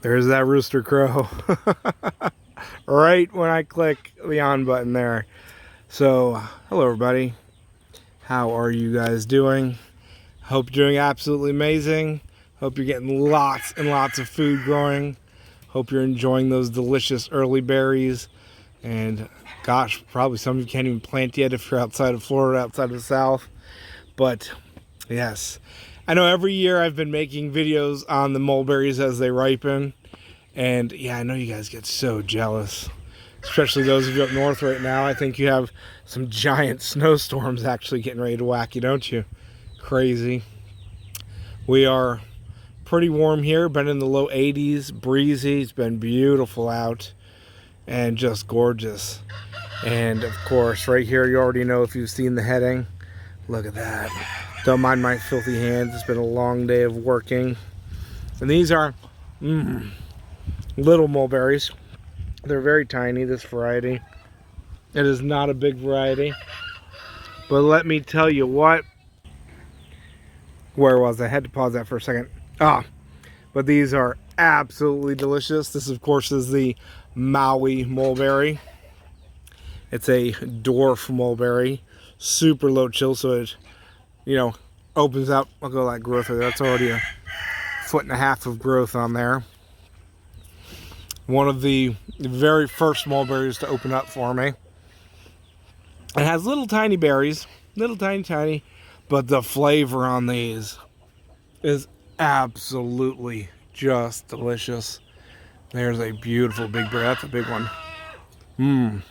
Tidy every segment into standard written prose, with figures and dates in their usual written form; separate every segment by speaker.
Speaker 1: There's that rooster crow. Right when I click the on button there. So, hello everybody. How are you guys doing? Hope you're doing absolutely amazing. Hope you're getting lots and lots of food growing. Hope you're enjoying those delicious early berries. And gosh, probably some of you can't even plant yet if you're outside of Florida, outside of the South. But yes, I know every year I've been making videos on the mulberries as they ripen. And yeah, I know you guys get so jealous, especially those of you up north right now. I think you have some giant snowstorms actually getting ready to whack you, don't you? Crazy. We are pretty warm here, been in the low 80s, breezy. It's been beautiful out and just gorgeous. And of course, right here, you already know if you've seen the heading. Look at that. Don't mind my filthy hands. It's been a long day of working. And these are little mulberries. They're very tiny, this variety. It is not a big variety. But let me tell you what. Where was I? Had to pause that for a second. But these are absolutely delicious. This, of course, is the Maui mulberry. It's a dwarf mulberry. Super low chill, so it, opens up. Look at all that growth there. That's already a 1.5 feet of growth on there. One of the very first mulberries to open up for me. It has little tiny berries. Little tiny. But the flavor on these is absolutely just delicious. There's a beautiful big berry. That's a big one.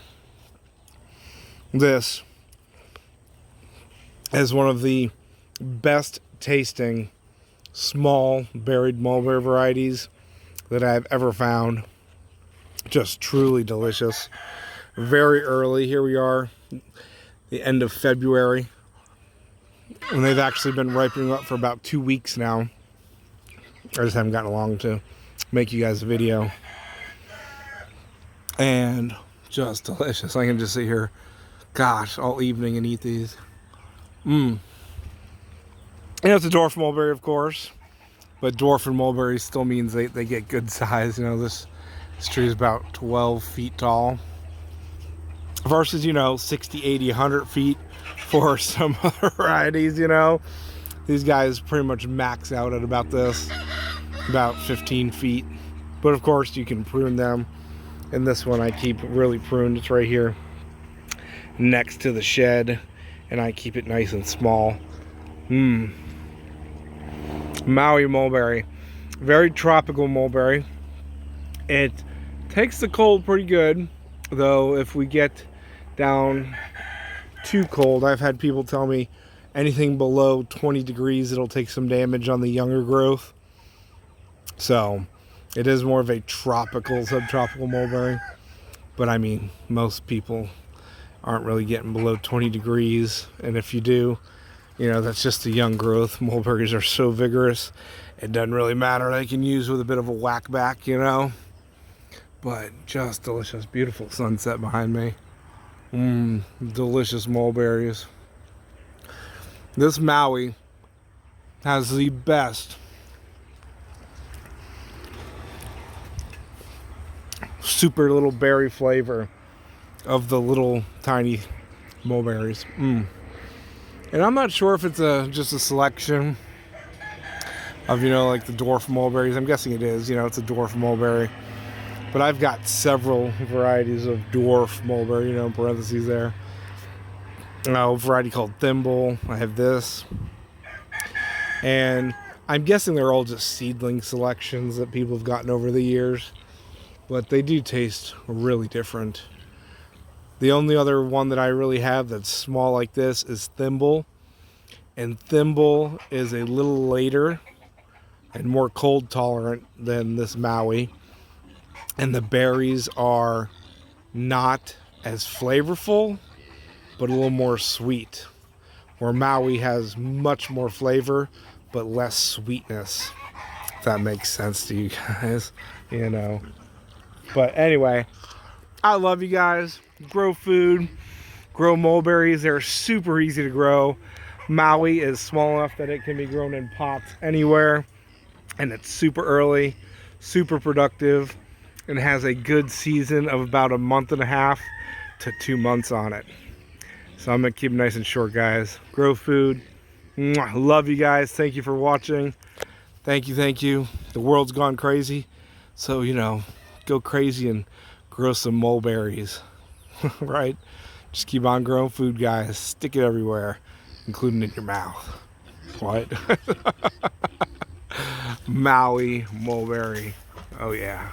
Speaker 1: This is one of the best tasting small berried mulberry varieties that I've ever found. Just truly delicious. Very early. Here we are, the end of February. And they've actually been ripening up for about 2 weeks now. I just haven't gotten along to make you guys a video. And just delicious. I can just sit here, gosh, all evening and eat these. And it's a dwarf mulberry, of course. But dwarf and mulberry still means they get good size. This tree is about 12 feet tall. Versus, 60, 80, 100 feet for some other varieties, These guys pretty much max out at about this, about 15 feet. But of course, you can prune them. And this one I keep really pruned. It's right here next to the shed. And I keep it nice and small. Maui mulberry. Very tropical mulberry. It takes the cold pretty good. Though, if we get down too cold, I've had people tell me anything below 20 degrees, it'll take some damage on the younger growth. So, it is more of a tropical, subtropical mulberry. But I mean, most people aren't really getting below 20 degrees. And if you do, that's just the young growth. Mulberries are so vigorous, it doesn't really matter. They can use with a bit of a whack back, But just delicious. Beautiful sunset behind me. Delicious mulberries. This Maui has the best super little berry flavor of the little tiny mulberries. And I'm not sure if it's just a selection of, like the dwarf mulberries. I'm guessing it is. It's a dwarf mulberry. But I've got several varieties of dwarf mulberry, in parentheses there. A variety called thimble. I have this. And I'm guessing they're all just seedling selections that people have gotten over the years. But they do taste really different. The only other one that I really have that's small like this is thimble. And thimble is a little later and more cold tolerant than this Maui. And the berries are not as flavorful, but a little more sweet. Where Maui has much more flavor, but less sweetness. If that makes sense to you guys, But anyway, I love you guys. Grow food, grow mulberries. They're super easy to grow. Maui is small enough that it can be grown in pots anywhere, and it's super early, super productive, and has a good season of about 1.5 to 2 months on it. So I'm gonna keep it nice and short, guys. Grow food. Mwah. Love you guys. Thank you for watching. Thank you, thank you. The world's gone crazy, so you know, go crazy and grow some mulberries. Right? Just keep on growing food, guys. Stick it everywhere, including in your mouth. What? Maui mulberry. Oh yeah.